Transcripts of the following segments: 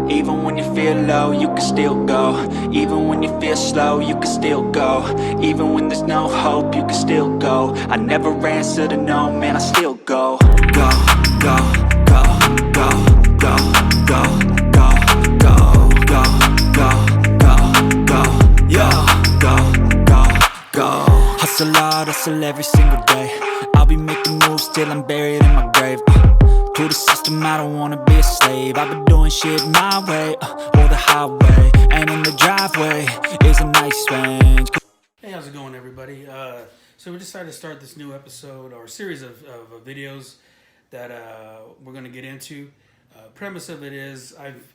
Even when you feel low, you can still go. Even when you feel slow, you can still go. Even when there's no hope, you can still go. I never answer to no, man, I still go. Go, go, go, go, go, go, go, go, go, go, go, go, yo, go, go, go. Hustle hard, hustle every single day. I'll be making moves till I'm buried in my grave. To the system, I don't wanna be a slave. I've been doing shit my way, or the highway. And in the driveway is a nice range. Hey, how's it going, everybody? So we decided to start this new episode or series of videos that we're going to get into. Premise of it is I've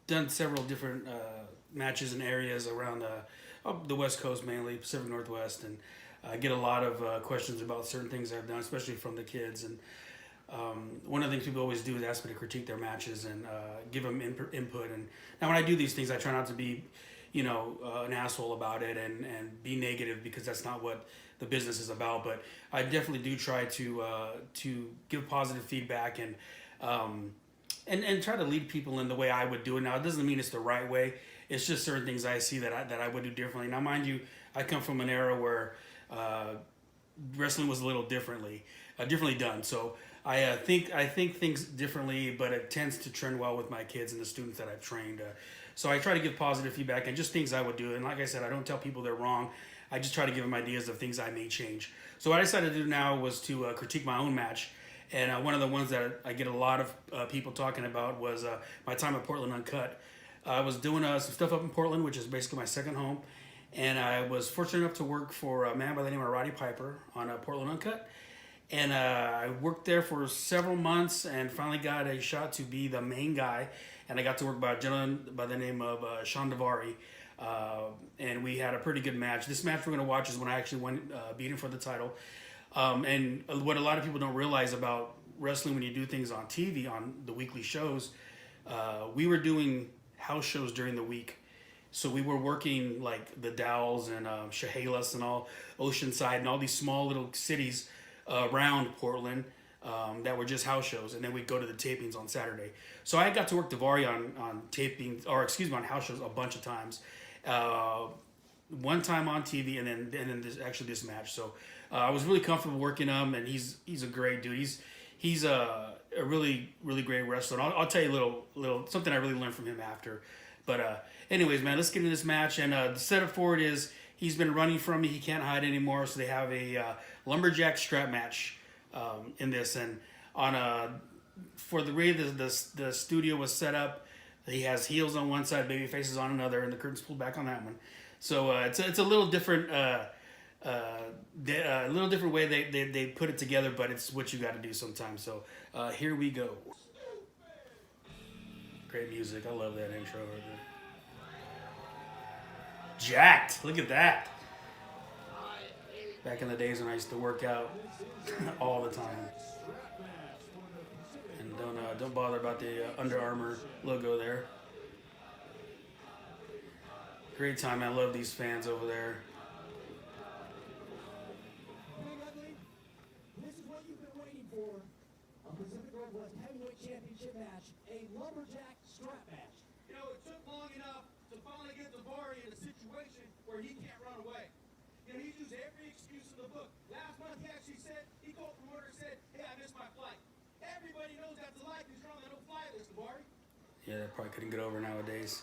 done several different matches in areas around the West Coast, mainly Pacific Northwest, and I get a lot of questions about certain things I've done, especially from the kids. And one of the things people always do is ask me to critique their matches and give them input. And now when I do these things, I try not to be an asshole about it and be negative, because that's not what the business is about. But I definitely do try to give positive feedback and try to lead people in the way I would do it. Now, it doesn't mean it's the right way. It's just certain things I see that I would do differently. Now, mind you, I come from an era where wrestling was a little differently done. So I think things differently, but it tends to trend well with my kids and the students that I've trained. So I try to give positive feedback and just things I would do. And like I said, I don't tell people they're wrong. I just try to give them ideas of things I may change. So what I decided to do now was to critique my own match. And one of the ones that I get a lot of people talking about was my time at Portland Uncut. I was doing some stuff up in Portland, which is basically my second home. And I was fortunate enough to work for a man by the name of Roddy Piper on Portland Uncut. And I worked there for several months and finally got a shot to be the main guy. And I got to work by a gentleman by the name of Sean Daivari. And we had a pretty good match. This match we're going to watch is when I actually went beat him for the title. And what a lot of people don't realize about wrestling when you do things on TV, on the weekly shows, we were doing house shows during the week. So we were working like the Dalles and Chehalis and all Oceanside and all these small little cities around Portland that were just house shows, and then we'd go to the tapings on Saturday. So I got to work Daivari on tapings, or excuse me, on house shows a bunch of times. One time on TV, and then this match. So I was really comfortable working him, and he's a great dude. He's a really great wrestler. And I'll tell you a little something I really learned from him after. But anyways, man, let's get into this match. And the setup for it is he's been running from me. He can't hide anymore. So they have a lumberjack strap match in this. And for the way the studio was set up, he has heels on one side, baby faces on another, and the curtain's pulled back on that one. So it's a little different. A little different way they put it together, but it's what you got to do sometimes. So here we go. Great music. I love that intro right there. Jacked. Look at that. Back in the days when I used to work out all the time. And don't bother about the Under Armour logo there. Great time. I love these fans over there. Pacific Northwest Heavyweight Championship match, a lumberjack strap match. You know, it took long enough to finally get Daivari in a situation where he can't run away. You know, he's used every excuse in the book. Last month he actually said, he called the promoter and said, hey, I missed my flight. Everybody knows that's a lie because you're on the no-fly list, Daivari. Yeah, that probably couldn't get over nowadays.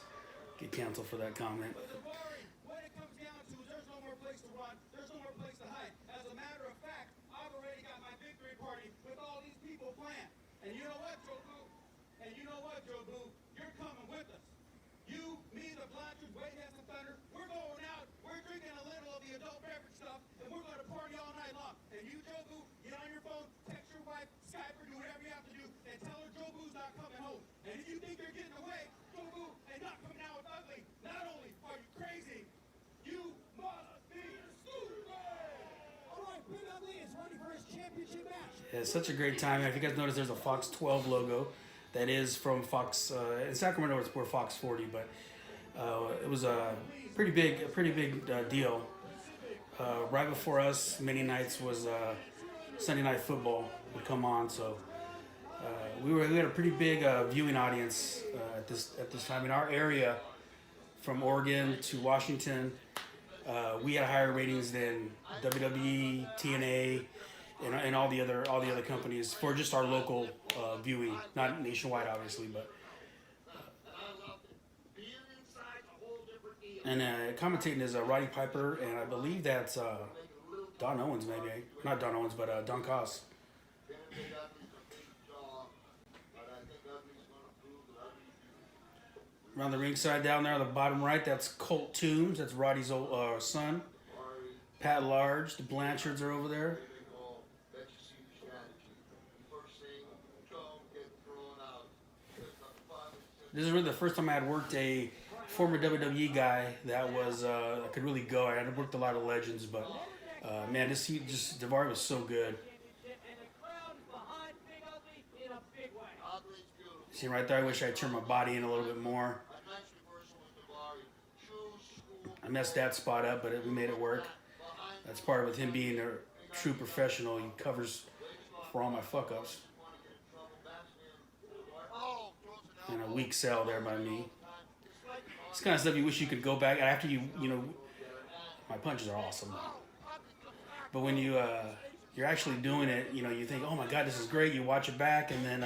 Get canceled for that comment. But Daivari, what it comes down to is there's no more place to run. There's no more place to hide. As a matter of fact, I've already got my victory party with all these people planned. And you know what, Joe Boo? You're coming with us. You, me, the Blanchard, Wade Heads and Thunder, we're going out, we're drinking a little of the adult beverage stuff, and we're going to party all night long. And you, Joe Boo, get on your phone, text your wife, Skype her, do whatever you have to do, and tell her Joe Boo's not coming home. And if you think you're getting away, Joe Boo ain't not coming out with ugly. Not only are you crazy, you must be stupid. All right, Big Ugly is ready for his championship match. Yeah, it's such a great time. If you guys notice, there's a Fox 12 logo that is from Fox. In Sacramento, it's for Fox 40, but it was a pretty big deal. Right before us, many nights was Sunday Night Football would come on, so We had a pretty big viewing audience at this time in our area, from Oregon to Washington. We had higher ratings than WWE, TNA, and all the other companies for just our local viewing, not nationwide, obviously, but. And commentating is Roddy Piper, and I believe that's Don Owens, maybe. Not Don Owens, but Don Coss. Around the ringside down there on the bottom right, that's Colt Toombs. That's Roddy's old son. Pat Large, the Blanchards are over there. This is really the first time I had worked a former WWE guy that was that could really go. I had worked a lot of legends, but man, Daivari was so good. See right there, I wish I had turned my body in a little bit more. I messed that spot up, but we made it work. That's part of with him being a true professional. He covers for all my fuck ups. And a weak sell there by me. It's kind of stuff you wish you could go back after you know. My punches are awesome, but when you're actually doing it, you know, you think, oh my god, this is great. You watch it back, and then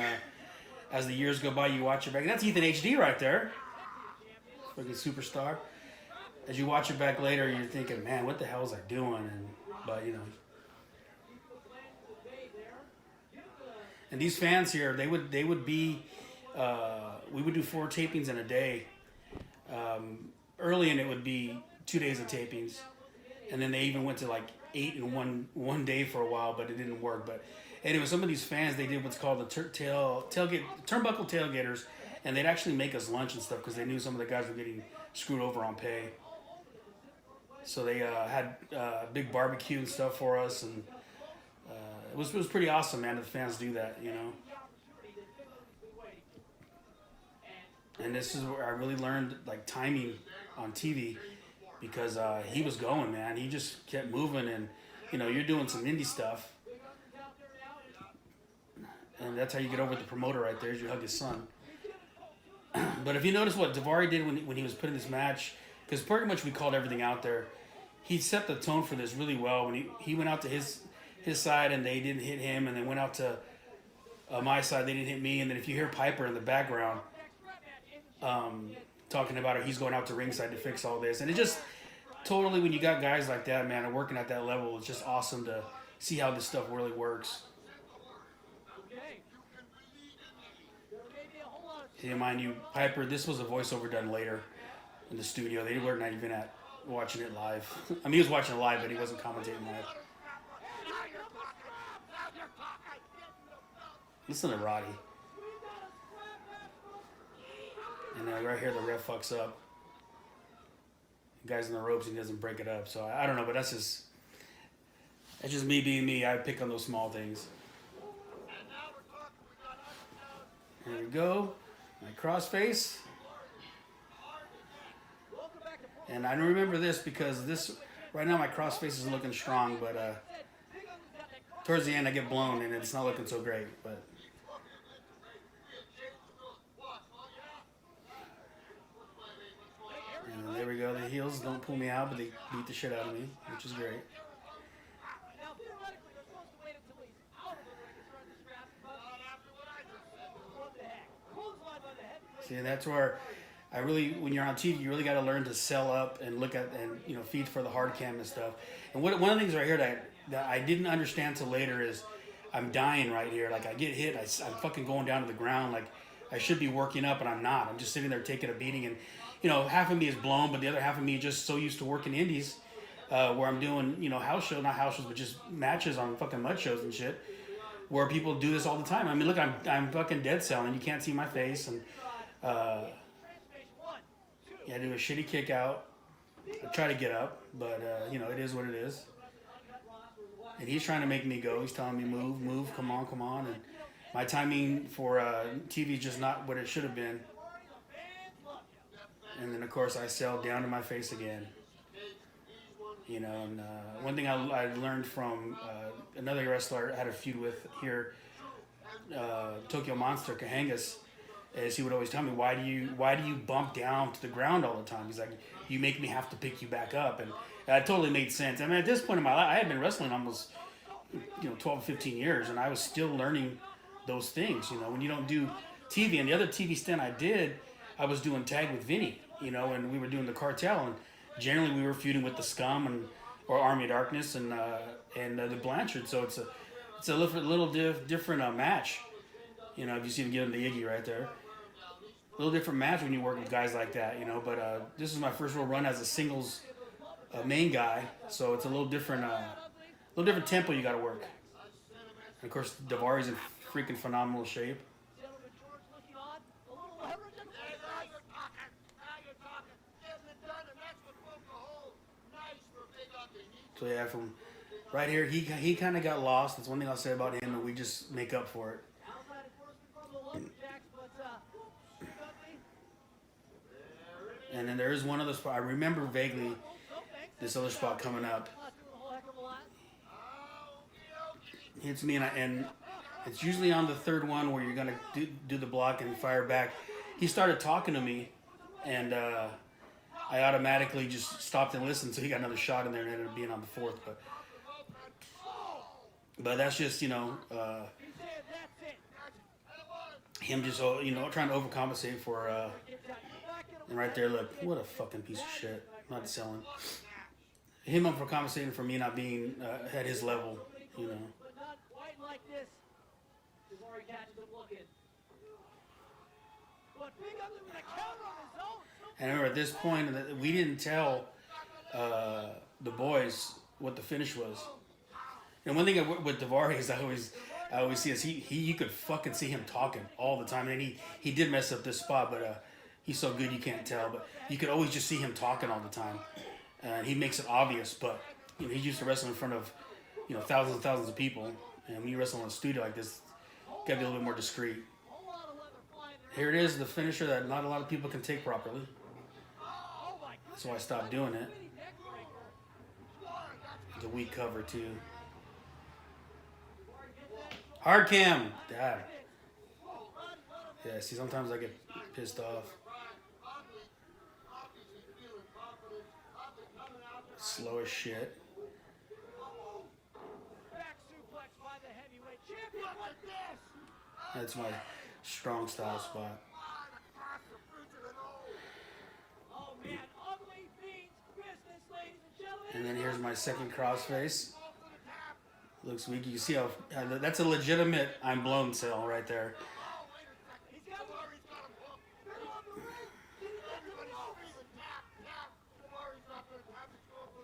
as the years go by, you watch it back. And that's Ethan HD right there, fucking superstar. As you watch it back later, you're thinking, man, what the hell was I doing? But you know. And these fans here, they would be. We would do 4 tapings in a day. Early in it would be 2 days of tapings, and then they even went to like 8 in one day for a while, but it didn't work. But anyway, some of these fans, they did what's called the turnbuckle tailgaters, and they'd actually make us lunch and stuff because they knew some of the guys were getting screwed over on pay. So they had big barbecue and stuff for us, and it was pretty awesome, man. That the fans do that, you know. And this is where I really learned like timing on TV, because he was going, man. He just kept moving, and you know, you're doing some indie stuff, and that's how you get over the promoter right there. Is you hug his son. But if you notice what Daivari did when he was putting this match, because pretty much we called everything out there, he set the tone for this really well. When he went out to his side and they didn't hit him, and then went out to my side, they didn't hit me, and then if you hear Piper in the background. Talking about it, he's going out to ringside to fix all this, and it just totally, when you got guys like that, man, and working at that level, it's just awesome to see how this stuff really works. See, mind you, Piper, this was a voiceover done later in the studio. They were not even at watching it live. I mean, he was watching it live, but he wasn't commentating live. Listen to Roddy. And right here, the ref fucks up. The guy's in the ropes and he doesn't break it up. So I don't know, but that's just me being me. I pick on those small things. There we go. My crossface. And I remember this because right now my crossface is looking strong, but towards the end I get blown and it's not looking so great. But. And there we go. The heels don't pull me out, but they beat the shit out of me, which is great. See, that's where I really, when you're on TV, you really got to learn to sell up and look at and feed for the hard cam and stuff. And one of the things right here that I didn't understand till later is I'm dying right here. Like I get hit, I'm fucking going down to the ground. Like I should be working up, and I'm not. I'm just sitting there taking a beating, and half of me is blown, but the other half of me is just so used to working indies, where I'm doing, not house shows, but just matches on fucking mud shows and shit, where people do this all the time. I mean, look, I'm fucking dead selling. You can't see my face, and I do a shitty kick out. I try to get up, but it is what it is. And he's trying to make me go. He's telling me move, come on, and my timing for TV is just not what it should have been. And then, of course, I sell down to my face again. And one thing I learned from another wrestler I had a feud with here, Tokyo Monster Kahangas, is he would always tell me, why do you bump down to the ground all the time? He's like, you make me have to pick you back up, and that totally made sense. I mean, at this point in my life, I had been wrestling almost 12 15 years, and I was still learning those things. When you don't do TV, and the other TV stint I did, I was doing tag with Vinny, and we were doing the cartel, and generally we were feuding with the Scum or Army of Darkness and the Blanchard. So it's a little different match. If you see him giving the Iggy right there, a little different match when you work with guys like that. But this is my first real run as a singles main guy, so it's a little different tempo you got to work. And of course, Daivari's in freaking phenomenal shape. So yeah, from right here, he kind of got lost. That's one thing I'll say about him, and we just make up for it. And then there is one other spot. I remember vaguely this other spot coming up. Hits me, and it's usually on the third one where you're gonna do the block and fire back. He started talking to me, and I automatically just stopped and listened. So he got another shot in there and ended up being on the fourth. But that's just him just trying to overcompensate for. And right there, look, what a fucking piece of shit. Not selling. Him overcompensating for me not being at his level, But not quite like this. Daivari catches him looking. But big up with a counter on his own. And I remember at this point, we didn't tell the boys what the finish was. And one thing with Daivari is I always see is you could fucking see him talking all the time. And he did mess up this spot, but he's so good you can't tell. But you could always just see him talking all the time. He makes it obvious, but he's used to wrestling in front of thousands and thousands of people. And when you wrestle in a studio like this, you gotta be a little bit more discreet. Here it is, the finisher that not a lot of people can take properly. That's why I stopped doing it. It's a weak cover too. Hard cam, Dad. Yeah, see, sometimes I get pissed off. Slow as shit. That's my strong style spot. And then here's my second crossface. Looks weak. You can see how that's a legitimate I'm blown sell right there.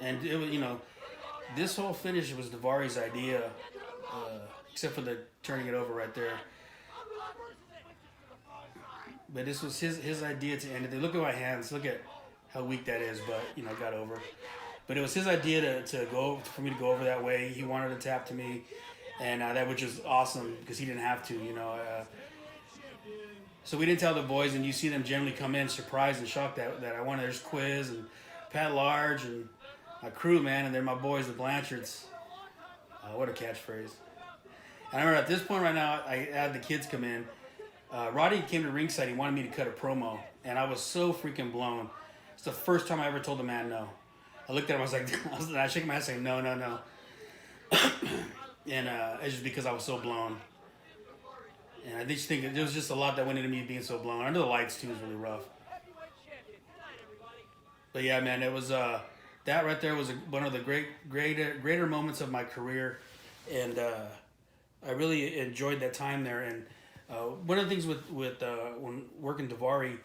And it was, this whole finish was Daivari's idea, except for the turning it over right there. But this was his idea to end it. Look at my hands. Look at how weak that is. But got over. But it was his idea for me to go over that way. He wanted to tap to me, and that which was awesome because he didn't have to. So we didn't tell the boys, and you see them generally come in surprised and shocked that I wanted. There's Quiz and Pat Large and my crew, man, and they're my boys, the Blanchards. What a catchphrase. And I remember at this point right now, I had the kids come in. Roddy came to ringside. He wanted me to cut a promo, and I was so freaking blown. It's the first time I ever told the man no. I looked at him, I shaking my head saying, no. And it's just because I was so blown. And I just think there was just a lot that went into me being so blown. I know the lights, too, was really rough. But yeah, man, it was, that right there was one of the greater moments of my career. And I really enjoyed that time there. And one of the things with when working Daivari,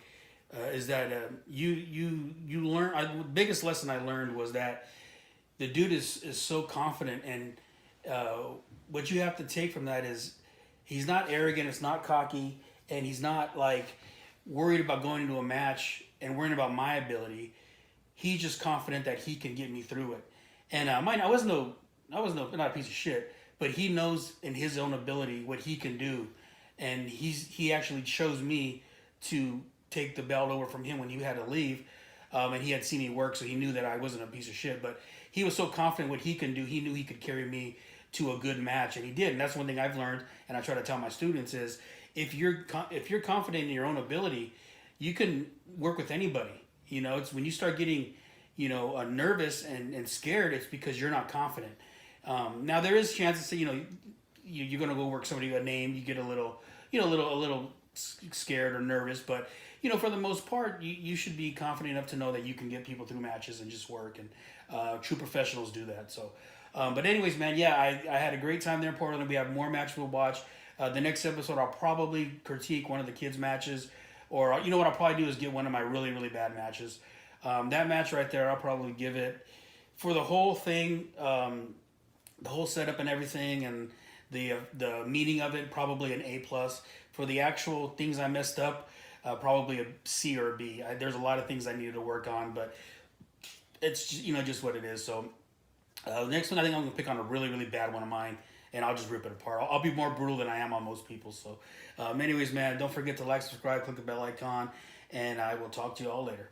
is that you learn. The biggest lesson I learned was that the dude is so confident, and what you have to take from that is he's not arrogant, it's not cocky, and he's not like worried about going into a match and worrying about my ability. He's just confident that he can get me through it. And I was not a piece of shit, but he knows in his own ability what he can do, and he actually chose me to take the belt over from him when he had to leave, and he had seen me work, so he knew that I wasn't a piece of shit. But he was so confident what he can do, he knew he could carry me to a good match, and he did. And that's one thing I've learned, and I try to tell my students is if you're confident in your own ability, you can work with anybody. You know, it's when you start getting, you know, nervous and scared, it's because you're not confident. Now there is chances that, you know, you're gonna go work somebody a name, you get a little, you know, a little scared or nervous, but you know, for the most part, you should be confident enough to know that you can get people through matches and just work, and true professionals do that. So, but anyways, man, yeah, I had a great time there in Portland. We have more matches we'll watch. The next episode, I'll probably critique one of the kids' matches, or you know what I'll probably do is get one of my really, really bad matches. That match right there, I'll probably give it, for the whole thing, the whole setup and everything, and the meaning of it, probably an A plus. For the actual things I messed up, probably a C or a B. There's a lot of things I needed to work on, but it's just, you know, just what it is. So the next one, I think I'm gonna pick on a really, really bad one of mine, and I'll just rip it apart. I'll be more brutal than I am on most people. So anyways, man, don't forget to like, subscribe, click the bell icon, and I will talk to you all later.